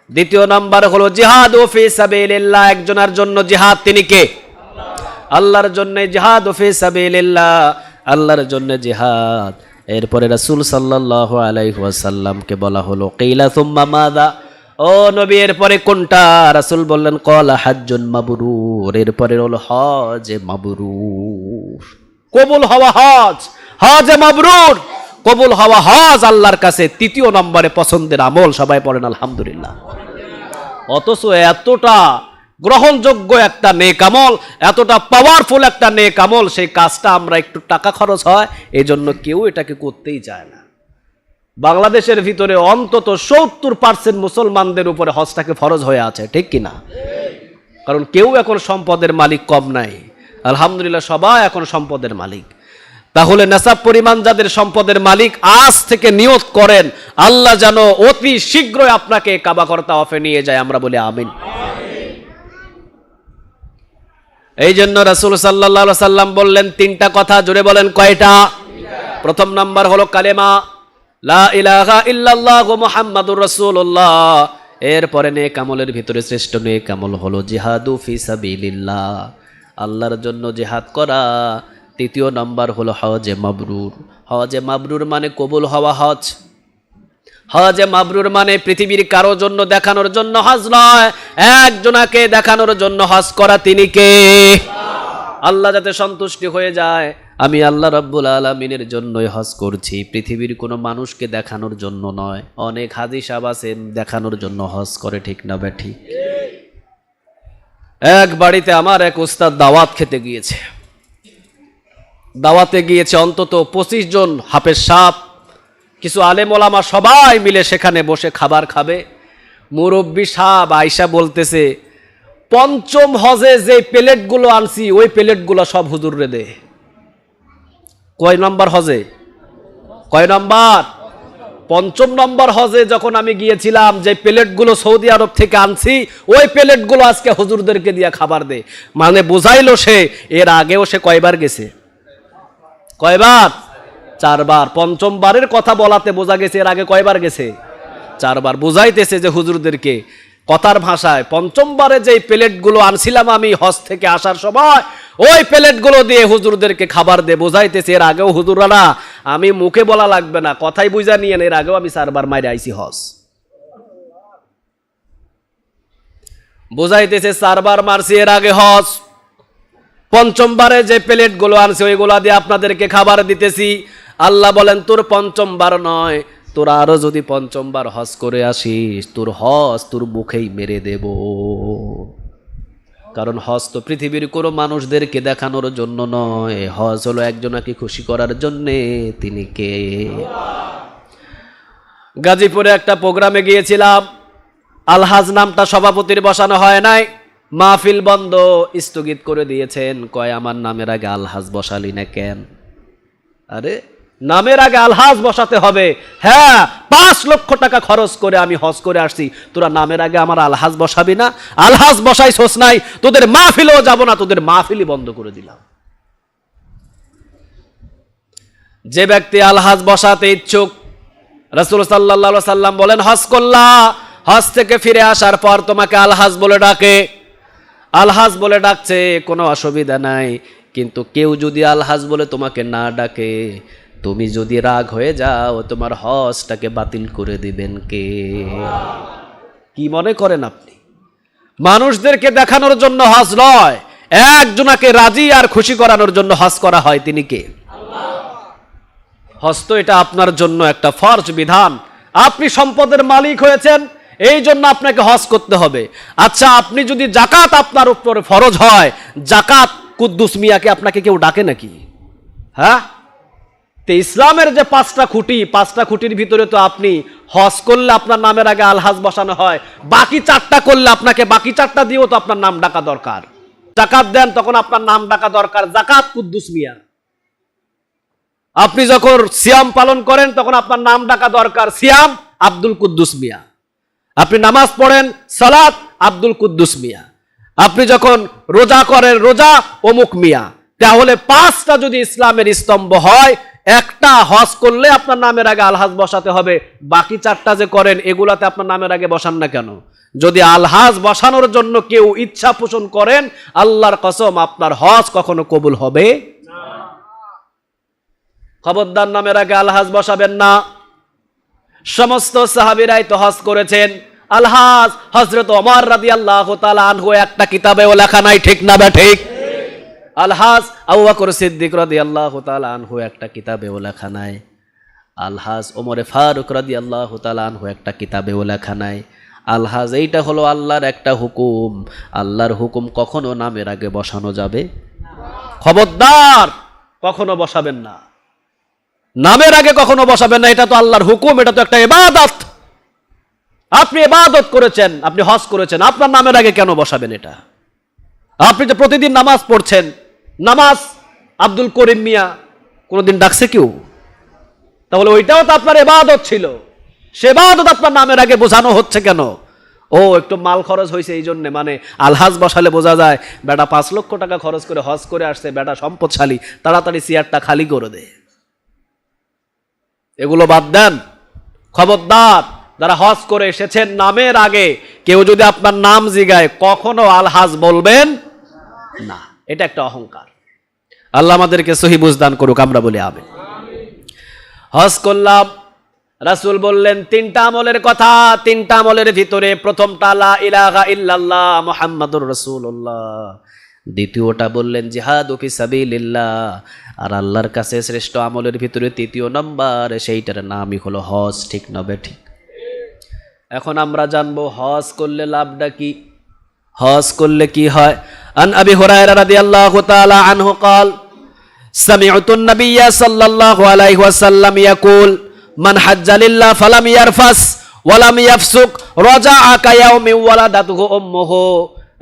দ্বিতীয় নাম্বার হলো জিহাদ ফি সাবিলিল্লাহ। একজনের জন্য জিহাদ, তিনি কে? আল্লাহর জন্য জিহাদ ফি সাবিলিল্লাহ, আল্লাহর জন্য জিহাদ। এরপরে রাসূল সাল্লাল্লাহু আলাইহি ওয়াসাল্লামকে বলা হলো কিলা সুম্মা মাযা, ও নবী এরপরে কোনটা? রাসূল বললেন ক্বালা হাজ্জুন মাবরুর, এরপরে হলো হজ মাবরুর, কবুল হওয়া হজ। হজ মাবরুর, কবুল হওয়া হজ আল্লাহর কাছে তৃতীয় নম্বরে পছন্দের আমল। সবাই পড়েন আলহামদুলিল্লাহ। অথচ এতটা গ্রহণযোগ্য একটা নেক আমল, এতটা পাওয়ারফুল একটা নেক আমল, সেই কাজটা আমরা একটু টাকা খরচ হয় এই জন্য কেউ এটাকে করতেই চায় না। বাংলাদেশের ভিতরে অন্তত 70% মুসলমানদের উপরে হজটাকে ফরজ হয়ে আছে, ঠিক কিনা? কারণ কেউ এখন সম্পদের মালিক কম নাই, আলহামদুলিল্লাহ সবাই এখন সম্পদের মালিক। তাহলে নেসাব পরিমাণ যাদের সম্পদের মালিক, আজ থেকে নিয়ত করেন আল্লাহ যেন অতি শীঘ্রই আপনাকে কাবা ঘর তাওয়াফে নিয়ে যায়। আমরা বলি আমিন। এই জন্য রাসূল সাল্লাল্লাহু আলাইহি সাল্লাম বললেন 3টা কথা, জোরে বলেন কয়টা? প্রথম নাম্বার হলো কালেমা লা ইলাহা ইল্লাল্লাহু মুহাম্মাদুর রাসূলুল্লাহ। এরপরে নেক আমলের ভিতরে শ্রেষ্ঠ নেক আমল হলো জিহাদু ফি সাবিলিল্লাহ, আল্লাহর জন্য জিহাদ করা। তৃতীয় নাম্বার হলো হজে মাবরুর। হজে মাবরুর মানে কবুল হওয়া হজ। হজে মাবরুর মানে পৃথিবীর কারো জন্য দেখানোর জন্য হজ নয়, একজনাকে দেখানোর জন্য হজ করা। তিনি কে? আল্লাহ যাতে সন্তুষ্টি হয়ে যায়, আমি আল্লাহ রাব্বুল আলামিনের জন্যই হজ করছি, পৃথিবীর কোনো মানুষকে দেখানোর জন্য নয়। অনেক হাজি সাহেব আছেন দেখানোর জন্য হজ করে, ঠিক না বেঠি? এক বাড়িতে আমার এক উস্তাদ দাওয়াত খেতে গিয়েছে, দাওয়াতে গিয়েছে অন্তত 25 জন হাফেজ সাহেব, কিছু আলেম ওলামা সবাই মিলে সেখানে বসে খাবার খাবে। মুরব্বী সাহেব আয়সা বলতেছে, পঞ্চম হজে যে প্লেটগুলো আনছি ওই প্লেটগুলো সব হুজুররে দে। কয় নম্বর হজে? কয় নম্বর? পঞ্চম নম্বর হজে যখন আমি গিয়েছিলাম, যে প্লেটগুলো সৌদি আরব থেকে আনছি ওই প্লেটগুলো আজকে হুজুরদেরকে দিয়ে খাবার দে। মানে বুঝাইলো সে এর আগেও সে কয়বার গেছে? কয়বার? 4 বার। পঞ্চমবারের কথা বলাতে বোঝা গেছে এর আগে কয়বার গেছে? 4 বার। বুঝাইতেছে যে হুজুরদেরকে কথার ভাষায়, পঞ্চমবারে যে প্লেটগুলো আনছিলাম আমি হজ থেকে আসার সময় ওই প্লেটগুলো দিয়ে হুজুরদেরকে খাবার দে। বোঝাইতেছে এর আগেও হুজুররা না, আমি মুখে বলা লাগবে না, কথাই বুঝা নিয়েন, এর আগেও আমি 4 বার মাইরে আইছি হজ। বোঝাইতেছে 4 বার মারছি এর আগে হজ। পঞ্চমবারে যে প্লেটগুলো আনছি ওইগুলা দিয়ে আপনাদেরকে খাবার দিতেছি। আল্লাহ বলেন তোর পঞ্চমবার নয়, তোরা আরো যদি পঞ্চমবার হজ করে আসিস তোর হজ তোর মুখেই মেরে দেব। কারণ হজ তো পৃথিবীর কোনো মানুষদেরকে দেখানোর জন্য নয়, হজ হলো একজনকে খুশি করার জন্যে। তিনি কে? গাজীপুরে একটা প্রোগ্রামে গিয়েছিলাম, আলহাজ নামটা সভাপতির বসানো হয় নাই, মাহফিল বন্ধ, স্থগিত করে দিয়েছেন। কয় আমার নামের আগে আলহাজ বসালি না কেন? আরে নামের আগে আলহাজ বসাতে হবে। হ্যাঁ, 5 লক্ষ টাকা খরচ করে আমি হজ করে আসছি, তোরা নামের আগে আমার আলহাজ বসাবি না? আলহাজ বসাইছস নাই, তোদের মাহফিলেও যাব না, তোদের মাহফিলই বন্ধ করে দিলাম। যে ব্যক্তি আলহাজ বসাতে ইচ্ছুক, রাসূল সাল্লাল্লাহু আলাইহি সাল্লাম বলেন হজ করলা, হজ থেকে ফিরে আসার পর তোমাকে আলহাজ বলে ডাকে, আলহাজ বলে ডাকছে কোনো অসুবিধা নাই। কিন্তু কেউ যদি আলহাজ বলে তোমাকে না ডাকে, তুমি যদি রাগ হয়ে যাও তোমার হজটাকে বাতিল করে দিবেন কে? কি মনে করেন আপনি? মানুষদেরকে দেখানোর জন্য হজ নয়, একজনকে রাজি আর খুশি করানোর জন্য হজ করা হয়। তিনি কে? হজ তো এটা আপনার জন্য একটা ফরজ বিধান। আপনি সম্পদের মালিক হয়েছেন, এই জন্য আপনাকে হজ করতে হবে। আচ্ছা, আপনি যদি জাকাত আপনার উপরে ফরজ হয়, জাকাত কুদ্দুস মিয়াকে আপনাকে কেউ ডাকে নাকি? হ্যাঁ, তো ইসলামের যে 5টা খুঁটি, 5টা খুঁটির ভিতরে তো আপনি হজ করলে আপনার নামের আগে আলহাজ বসানো হয়, বাকি 4টা করলে আপনাকে বাকি 4টা দিয়েও তো আপনার নাম ডাকা দরকার। জাকাত দেন তখন আপনার নাম ডাকা দরকার, জাকাত কুদ্দুস মিয়া। আপনি যখন সিয়াম পালন করেন তখন আপনার নাম ডাকা দরকার, সিয়াম আব্দুল কুদ্দুস মিয়া। আপনি নামাজ পড়েন, সালাত আব্দুল কুদ্দুস মিয়া। আপনি যখন রোজা করেন, রোজা অমুক মিয়া। তাহলে 5টা যদি ইসলামের স্তম্ভ হয়, একটা হজ করলে আপনার নামের আগে আলহাজ বসাতে হবে, বাকি 4টা যে করেন এগুলাতে আপনার নামের আগে বসান না কেন? যদি আলহাজ বসানোর জন্য কেউ ইচ্ছা পোষণ করেন, আল্লাহর কসম আপনার হজ কখনো কবুল হবে না। খবরদার নামের আগে আলহাজ বসাবেন না। সমস্ত সাহাবীরাই তো হজ করেছেন। আলহাজ হযরত ওমর রাদিয়াল্লাহু তাআলা আনহু একটা কিতাবেও লেখা নাই, ঠিক না বা ঠিক? আলহাজ আবু বকর সিদ্দিক রাদিয়াল্লাহু তাআলা আনহু একটা কিতাবেও লেখা নাই। আলহাজ ওমরে ফারুক রাদিয়াল্লাহু তাআলা আনহু একটা কিতাবেও লেখা নাই। আলহাজ এইটা হলো আল্লাহর একটা হুকুম। আল্লাহর হুকুম কখনো নামের আগে বসানো যাবে না। খবরদার কখনো বসাবেন না, নামের আগে কখনো বসাবেন না। এটা তো আল্লাহর হুকুম, এটা তো একটা ইবাদত। আপনি ইবাদত করেছেন, আপনি হজ করেছেন, আপনার নামের আগে কেন বসাবেন এটা? আপনি যে প্রতিদিন নামাজ পড়ছেন, নামাজ আব্দুল করিম মিয়া কোনোদিন ডাকছে কেউ? তাহলে ওইটাও তো আপনার ইবাদত ছিল, সে ইবাদত আপনার নামের আগে বোঝানো হচ্ছে কেন? ও একটু মাল খরচ হয়েছে এই জন্যে, মানে আলহাজ বসালে বোঝা যায় বেটা 5 লক্ষ টাকা খরচ করে হজ করে আসছে, বেটা সম্পদশালী, তাড়াতাড়ি চেয়ারটা খালি করে দে। এগুলো বাদ দেন। খবরদার, যারা হজ করে এসেছেন নামের আগে কেউ যদি আপনার নাম জিগায় কখনো আলহাজ বলবেন না। এটা একটা অহংকার। আল্লাহ আমাদেরকে সহি বুঝদান করুক, আমরা বলি আমিন। হজ করলাম, রাসূল বললেন 3টা আমলের কথা। 3টা আমলের ভিতরে প্রথমটা লা ইলাহা ইল্লাল্লাহ মুহাম্মাদুর রাসূলুল্লাহ, দ্বিতীয়টা বললেন জিহাদু ফি সাবিলিল্লাহ, আর আল্লাহর কাছে শ্রেষ্ঠ আমলের ভিতরে 3য় নম্বর, সেইটার নামই হলো হজ। ঠিক না বে ঠিক? এখন আমরা জানবো হজ করলে লাভটা কি, হজ করলে কি হয়। আন আবি হুরায়রা রাদিয়াল্লাহু তাআলা আনহু قال সামিউতুন নাবিয়্যা সাল্লাল্লাহু আলাইহি ওয়াসাল্লাম ইয়াকুল মান হাজ্জা লিল্লাহ ফালাম ইয়ারফাস ওয়ালাম ইয়াফসুক রাজাআ কায়াউমি ওয়ালাদাতুহু উম্মুহু।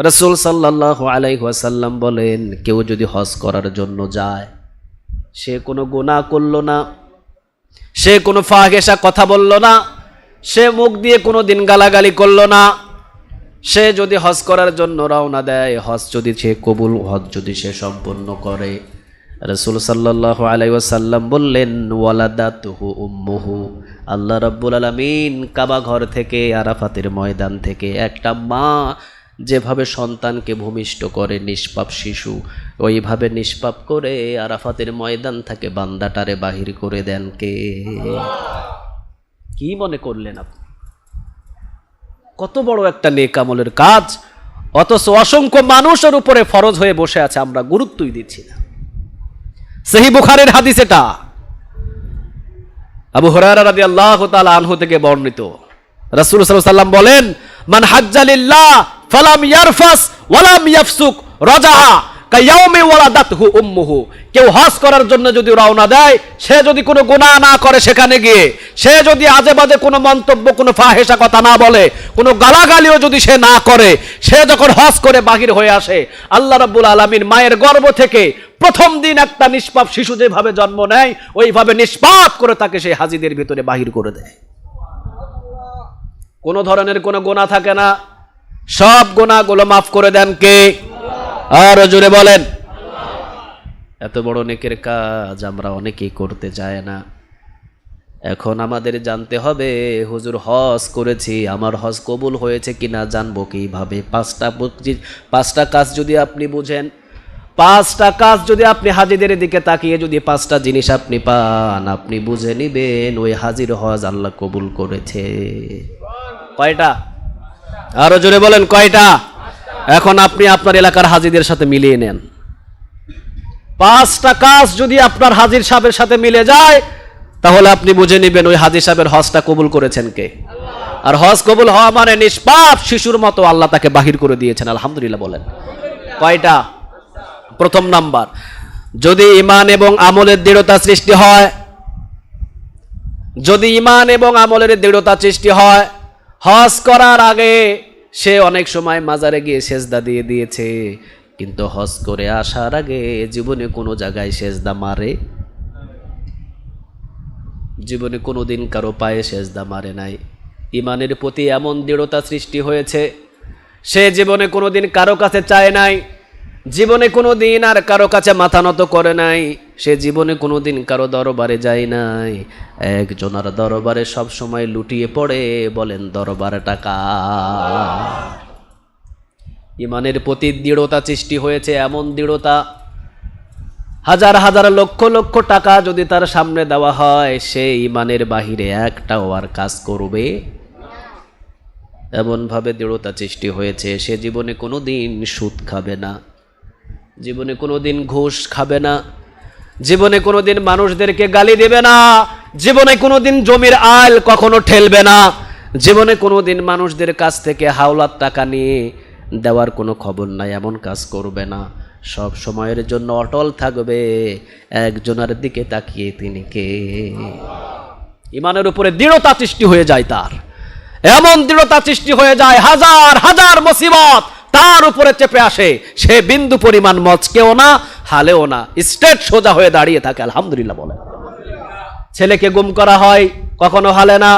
রাসূল সাল্লাল্লাহু আলাইহি ওয়াসাল্লাম বলেন, কেউ যদি হজ করার জন্য যায়, সে কোনো গুনাহ করলো না, সে কোনো ফাহিশা কথা বলল না, সে মুখ দিয়ে কোনো দিন গালাগালি করলো না, সে যদি হজ করার জন্য রওনা দেয়, হজ যদি সে কবুল, হজ যদি সে সম্পন্ন করে, রাসূল সাল্লাল্লাহু আলাইহি ওয়াসাল্লাম বললেন ওয়ালাদাতুহু উম্মুহু, আল্লাহ রাব্বুল আলামিন কাবা ঘর থেকে, আরাফাতের ময়দান থেকে একটা মা যেভাবে সন্তানকে ভূমিষ্ঠ করে নিষ্পাপ শিশু, ওইভাবে নিষ্পাপ করে আরাফাতের ময়দান থেকে বান্দাটারে বাহির করে দেন কে? কি মনে করলেন আপনি? কত বড় একটা নেক আমলের কাজ, অথচ অসংখ্য মানুষের উপরে ফরজ হয়ে বসে আছে, আমরা গুরুত্বই দিচ্ছি না। সহিহ বুখারীর হাদিস এটা, আবু হুরায়রা রাদিয়াল্লাহু তাআলা আনহু থেকে বর্ণিত। রাসূল সাল্লাল্লাহু আলাইহি ওয়াসাল্লাম বলেন, মান হাজ্জা লিল্লাহ ফালাম ইয়ারফাস ওয়ালাম ইয়াফসুক রাজাআ কায়াউমি ওয়ালাদাতহু উম্মুহু। কেউ হজ করার জন্য যদি রওনা দেয়, সে যদি কোনো গুনাহ না করে সেখানে গিয়ে, সে যদি আজে বাজে কোনো মন্তব্য, কোনো ফাহিশা কথা না বলে, কোনো গালাগালিও যদি সে না করে, সে যখন হজ করে বাহির হয়ে আসে, আল্লাহ রাব্বুল আলামিন মায়ের গর্ভ থেকে প্রথম দিন একটা নিষ্পাপ শিশু যেভাবে জন্ম নেয়, ওইভাবে নিষ্পাপ করে তাকে সেই হাজিদের ভিতরে বাহির করে দেয়। কোনো ধরনের কোনো গুনাহ থাকে না, সব গুনাহগুলো মাফ করে দেন কে? আর জোরে বলেন। এত বড় নেকের কাজ আমরা অনেকেই করতে চাই না। এখন আমাদের জানতে হবে, হুজুর হজ করেছি, আমার হজ কবুল হয়েছে কিনা জানবো কিভাবে? পাঁচটা কাজ যদি আপনি বুঝেন, পাঁচটা কাজ যদি আপনি হাজিদের দিকে তাকিয়ে যদি পাঁচটা জিনিস আপনি পান, আপনি বুঝে নিবেন ওই হাজির হজ আল্লাহ কবুল করেছে। কয়টা? আরো জোরে বলেন কয়টা? এখন আপনি আপনার এলাকার হাজিদের সাথে মিলিয়ে নেন। পাঁচটা কাজ যদি আপনার হাজির সাহেবের সাথে মিলে যায়, তাহলে আপনি বুঝে নেবেন ওই হাজির সাহেবের হজটা কবুল করেছেন কে। আর হজ কবুল হওয়া মানে নিষ্পাপ শিশুর মতো আল্লাহ তাকে বাহির করে দিয়েছেন। আলহামদুলিল্লাহ বলেন। কয়টা? প্রথম নাম্বার, যদি ঈমান এবং আমলের দৃঢ়তা সৃষ্টি হয়, যদি ঈমান এবং আমলের দৃঢ়তা সৃষ্টি হয়, হজ করার আগে সে অনেক সময় মাজারে গিয়ে সেজদা দিয়ে দিয়েছে, কিন্তু হজ করে আসার আগে জীবনে কোনো জায়গায় সেজদা মারে? জীবনে কোনো দিন কারো পায়ে সেজদা মারে নাই। ঈমানের প্রতি এমন দৃঢ়তা সৃষ্টি হয়েছে, সে জীবনে কোনো দিন কারো কাছে চায় নাই, জীবনে কোনো দিন আর কারো কাছে মাথা নত করে নাই, সে জীবনে কোনো দিন কারো দরবারে যায় নাই। একজনের দরবারে সব সময় লুটিয়ে পড়ে, বলেন দরবারে টাকা। ঈমানের প্রতি দৃঢ়তা সৃষ্টি হয়েছে, এমন দৃঢ়তা, হাজার হাজার লক্ষ লক্ষ টাকা যদি তার সামনে দেওয়া হয়, সে ঈমানের বাহিরে একটাও আর কাজ করবে। এমনভাবে দৃঢ়তা সৃষ্টি হয়েছে, সে জীবনে কোনো দিন সুদ খাবে না, জীবনে কোনো দিন ঘুষ খাবে না, জীবনে কোনো দিন মানুষদেরকে গালি দেবে না, জীবনে কোনো দিন জমির আইল কখনো ঠেলবে না, জীবনে কোনো দিন মানুষদের কাছ থেকে হাওলাত টাকা নিয়ে দেওয়ার কোনো খবর নাই, এমন কাজ করবে না। সব সময়ের জন্য অটল থাকবে একজনের দিকে তাকিয়ে, তিনি কে? ঈমানের উপরে দৃঢ়তা সৃষ্টি হয়ে যায় তার, এমন দৃঢ়তা সৃষ্টি হয়ে যায়, হাজার হাজার মুসিবত তার উপরে চেপে আসে, সে বিন্দু পরিমাণ মচকেও না, হালেও না, স্ট্রেট সোজা হয়ে দাঁড়িয়ে থাকে। আলহামদুলিল্লাহ বলে। ছেলেকে গুম করা হয়, কখনো হালে না,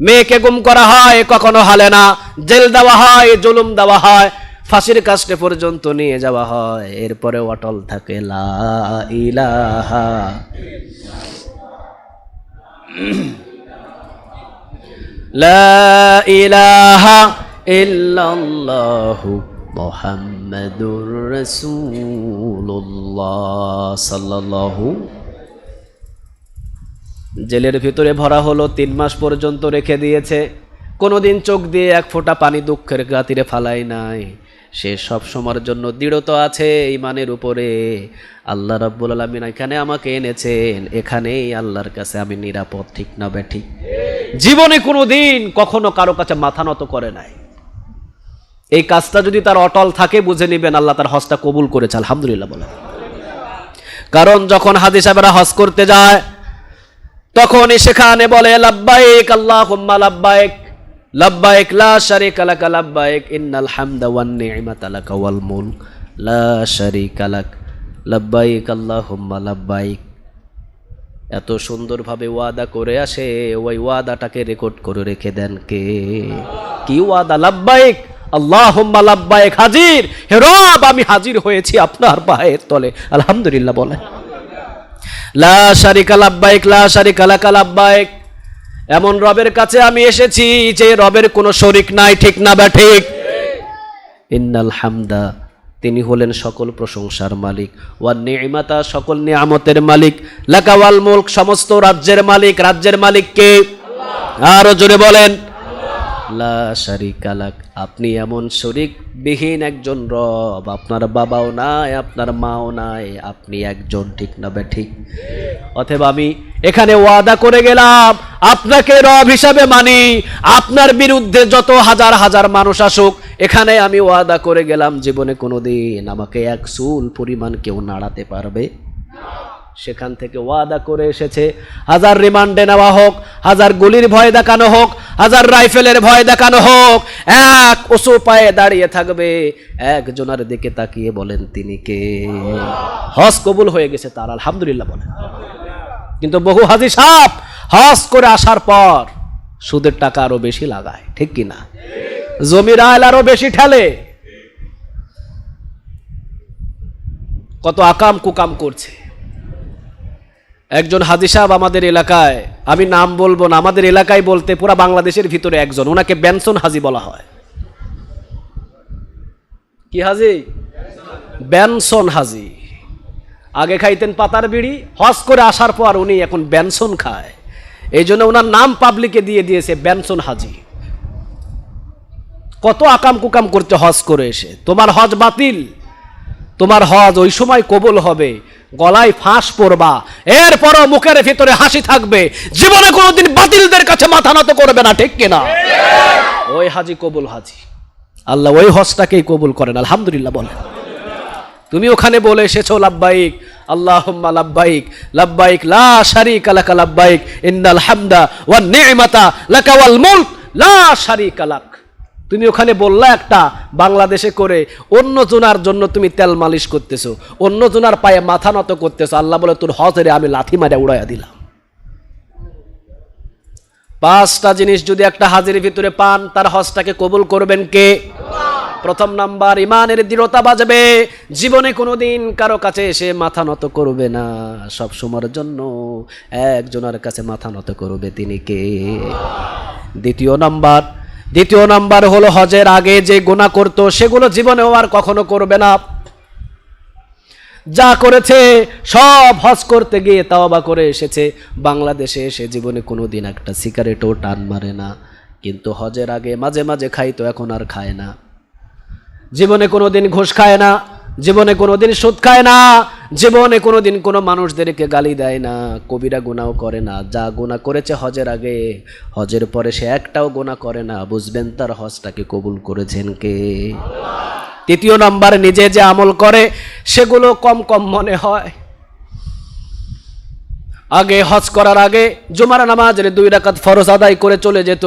মেয়েকে গুম করা হয়, কখনো হালে না, জেল দেওয়া হয়, জুলুম দেওয়া হয়, ফাঁসির কাস্টে পর্যন্ত নিয়ে যাওয়া হয়, এরপরে অটল থাকে লা ইলাহা লা ইলাহা ইল্লাল্লাহু মুহাম্মাদুর রাসূলুল্লাহ সাল্লাল্লাহু। জেলের ভিতরে ভরা হলো, 3 মাস পর্যন্ত রেখে দিয়েছে, কোনোদিন চোখ দিয়ে এক ফোঁটা পানি দুঃখের খাতিরে ফালাই নাই। সে সব সময়ের জন্য দৃঢ়তা আছে ঈমানের উপরে। আল্লাহ রাব্বুল আলামিন এখানে আমাকে এনেছেন, এখানেই আল্লাহর কাছে আমি নিরাপদ, ঠিক না বেঠিক? জীবনে কোনো দিন কখনো কারো কাছে মাথা নত করে নাই। এই কাজটা যদি তার অটল থাকে, বুঝে নেবেন আল্লাহ তার হজটা কবুল করেছে। আলহামদুলিল্লাহ বলেন। কারণ যখন হাজী সাহেবরা হজ করতে যায় তখনই সেখানে বলে লাব্বাইক আল্লাহুম্মা লাব্বাইক লাব্বাইক লা শারীকা লাক লাব্বাইক ইন্নাল হামদা ওয়ান নি'মাতা লাক ওয়াল মুলক লা শারীকা লাক লাব্বাইক আল্লাহুম্মা লাব্বাইক। এত সুন্দরভাবে ওয়াদা করে আসে, ওই ওয়াদাটাকে রেকর্ড করে রেখে দেন কে? কি ওয়াদা? লাব্বাইক আল্লাহুম্মা লাব্বাইক, হাজির হে রব, আমি হাজির হয়েছি আপনার পায়ের তলে, আলহামদুলিল্লাহ বলেন। লা শারীকা লাব্বাইক লা শারীকা লাক লাব্বাইক, এমন রবের কাছে আমি এসেছি যে রবের কোনো শরীক নাই, ঠিক না বা ঠিক? ইন্নাল হামদা, তিনি হলেন সকল প্রশংসার মালিক, ওয়ান নি'মাতা, সকল নিয়ামতের মালিক, লাকা ওয়াল মুলক, সমস্ত রাজ্যের মালিক। রাজ্যের মালিক কে? আরো জোরে বলেন। লা শারীকা লাক, আপনি এমন শরীক বিহীন একজন রব, আপনার বাবাও নাই, আপনার মাও নাই, আপনি একজন, ঠিক না বে ঠিক? অতএব আমি এখানে ওয়াদা করে গেলাম, আপনাকে রব হিসাবে মানি, আপনার বিরুদ্ধে যত হাজার হাজার মানুষ আসুক, এখানে আমি ওয়াদা করে গেলাম জীবনে কোনোদিন আমাকে এক চুল পরিমাণ কেউ নাড়াতে পারবে। সেখান থেকে ওয়াদা করে এসেছে, হাজার রিমান্ডে নেওয়া হোক, হাজার গুলির ভয় দেখানো হোক, হাজার রাইফেলের ভয় দেখানো হোক, এক উঁচু পায়ে দাঁড়িয়ে থাকবে, একজনের দিকে তাকিয়ে বলেন তিনি কে? হজ কবুল হয়ে গেছে তার, আলহামদুলিল্লাহ বলেন। কিন্তু বহু হাজী সাহেব হজ করে আসার পর সুদের টাকা আরো বেশি লাগায়, ঠিক কিনা? জমির আইল আরো বেশি ঠেলে, কত আকাম কুকাম করছে। একজন হাজী সাহেব আমাদের এলাকায়, আমি নাম বলবো না, আমাদের এলাকায় বলতে পুরা বাংলাদেশের ভিতরে একজন, ওনাকে বেনসন হাজী বলা হয়। কি হাজী? বেনসন হাজী। আগে খাইতেন পাতার বিড়ি, হজ করে আসার পর উনি এখন বেনসন খায়, এই জন্য ওনার নাম পাবলিকে দিয়ে দিয়েছে বেনসন হাজী। কত আকাম কুকাম করতে হজ করে এসে। তোমার হজ বাতিল, তোমার হজ ওই সময় কবুল হবে গলায় ফাঁস পড়বা, এরপরও মুখের ভিতরে হাসি থাকবে, জীবনে কোনোদিন বাতিলদের কাছে মাথা নত করবে না, ঠিক কিনা? ওই হাজী কবুল হাজী, আল্লাহ ওই হজটাকেই কবুল করেন, আলহামদুলিল্লাহ বলেন। তুমি ওখানে বলে এসেছো লাব্বাইক আল্লাহুম্মা লাব্বাইক লাব্বাইক লা শারীকা লাক লাব্বাইক ইন্নাল হামদা ওয়ান নি'মাতা লাকা ওয়াল মুলক লা শারীকা লাক। তুমি ওখানে বললা একটা বাংলাদেশে করে, অন্য জনার জন্য তুমি তেল মালিশ করতেছো, অন্য জনার পায়ে মাথা নত করতেছো, আল্লাহ বলে তোর হজরে আমি লাথি মারে উড়াইয়া দিলাম। পাঁচটা জিনিস যদি একটা হাজির ভিতরে পান, তার হজটাকে কবুল করবেন কে? প্রথম নাম্বার, ইমানের দৃঢ়তা বাজবে, জীবনে কোনোদিন কারো কাছে এসে মাথা নত করবে না, সব সময়ের জন্য একজনের কাছে মাথা নত করবে, তিনি কে? দ্বিতীয় নাম্বার হলো হজের আগে যে গুনাহ করতো সেগুলো জীবনেও আর কখনো করবে না। যা করেছে সব হজ করতে গিয়ে তাওবা করে এসেছে, বাংলাদেশে এসে জীবনে কোনোদিন একটা সিগারেটও টান মারে না, কিন্তু হজের আগে মাঝে মাঝে খাইতো, এখন আর খায় না। জীবনে কোনোদিন ঘুষ খায় না, জীবনে কোনোদিন সুদ খায় না, জীবনে কোনোদিন কোনো মানুষদেরকে গালি দেয় না, কবিরা গুনাহ করে না। যা গুনাহ করেছে হজের আগে, হজের পরে সে একটাও গুনাহ করে না, বুঝবেন তার হজটাকে কবুল করেছেন কে? তৃতীয় নাম্বার, নিজে যে আমল করে সেগুলো কম কম মনে হয়। আগে হজ করার আগে জুমার নামাজের 2 রাকাত ফরজ আদায় করে চলে যেত,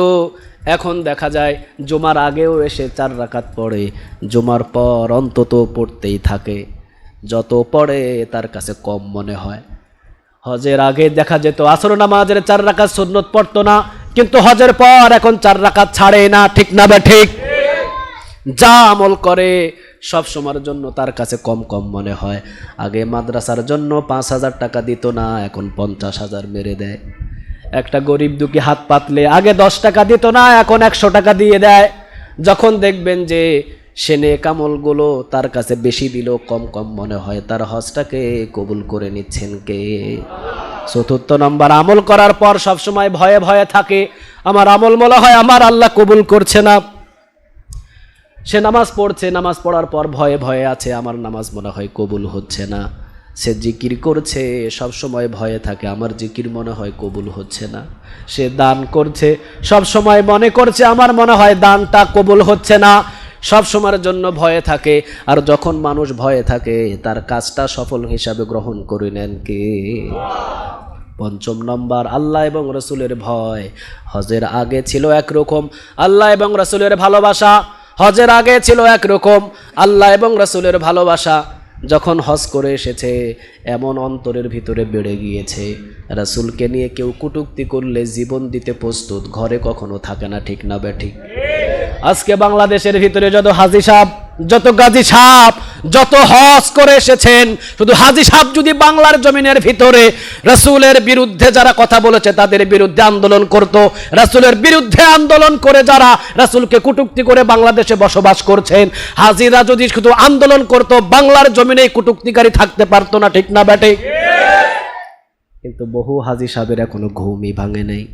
এখন দেখা যায় জুমার আগেও এসে 4 রাকাত পড়ে, জুমার পর অন্তত পড়তেই থাকে, যত পড়ে তার কাছে কম মনে হয়। হজের আগে দেখা যেত আসর নামাজের 4 রাকাত সুন্নত পড়তো না, কিন্তু হজের পর এখন 4 রাকাত ছাড়ে না, ঠিক না বা ঠিক? যা আমল করে সব সময়ের জন্য তার কাছে কম কম মনে হয়। আগে মাদ্রাসার জন্য 5,000 টাকা দিত না, এখন 50,000 মেরে দেয়। একটা গরিব দুঃখী হাত পাতলে আগে 10 টাকা দিত না, এখন 100 টাকা দিয়ে দেয়। যখন দেখবেন যে সে নেক আমলগুলো তার কাছে বেশি দিলেও কম কম মনে হয়, তার হজটাকে কবুল করে নিচ্ছেন কে? চতুর্থ নম্বর, আমল করার পর সবসময় ভয়ে ভয়ে থাকে, আমার আমল মনে হয় আমার আল্লাহ কবুল করছে না। সে নামাজ পড়ছে, নামাজ পড়ার পর ভয়ে ভয়ে আছে, আমার নামাজ মনে হয় কবুল হচ্ছে না। সে জিকির করছে, সব সময় ভয়ে থাকে, আমার জিকির মনে হয় কবুল হচ্ছে না। সে দান করছে, সব সময় মনে করছে আমার মনে হয় দানটা কবুল হচ্ছে না। সব সময়ের জন্য ভয়ে থাকে। আর যখন মানুষ ভয়ে থাকে তার কাজটা সফল হিসাবে গ্রহণ করে নেন কে? পঞ্চম নম্বর, আল্লাহ এবং রসুলের ভয়। হজের আগে ছিল একরকম, আল্লাহ এবং রসুলের ভালোবাসা হজের আগে ছিল একরকম, আল্লাহ এবং রসুলের ভালোবাসা যখন হজ করে এসেছে এমন অন্তরের ভিতরে বেড়ে গিয়েছে, রসুলকে নিয়ে কেউ কটূক্তি করলে জীবন দিতে প্রস্তুত, ঘরে কখনো থাকে না। ঠিক না বেঠিক? আজকে বাংলাদেশের ভিতরে যত হাজী সাহেব, যত গাজী সাহেব, যত হজ করে এসেছেন, শুধু হাজী সাহেব যদি বাংলার জমিনের ভিতরে রাসূলের বিরুদ্ধে যারা কথা বলেছে তাদের বিরুদ্ধে আন্দোলন করত, রাসূলের বিরুদ্ধে আন্দোলন করে যারা রাসূলকে কটূক্তি করে বাংলাদেশে বসবাস করছেন, হাজীরা যদি শুধু আন্দোলন করত বাংলার জমিনে কটূক্তিকারী থাকতে পারতো না। ঠিক না বেটে? কিন্তু বহু হাজী সাহেবের এখনো ঘুমই ভাঙে নাই।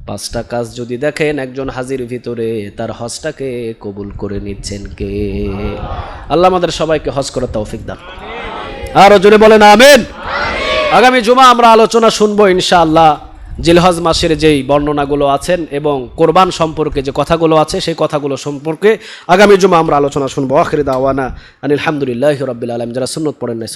পাঁচটা কাজ যদি দেখেন একজন হাজির ভিতরে, তার হজটাকে কবুল করে নিচ্ছেন কে? আল্লাহ আমাদের সবাইকে হজ করার তৌফিক দান। আরো জোরে বলেন আমিন। আগামী জুমা আমরা আলোচনা শুনবো ইনশাআল্লাহ জিলহজ মাসের যেই বর্ণনাগুলো আছেন এবং কোরবান সম্পর্কে যে কথাগুলো আছে সেই কথাগুলো সম্পর্কে আগামী জুমা আমরা আলোচনা শুনবো। আখির দাওয়ানা আনিল হামদুলিল্লাহি রাব্বিল আলামিন। যারা সুন্নত পড়েন নাই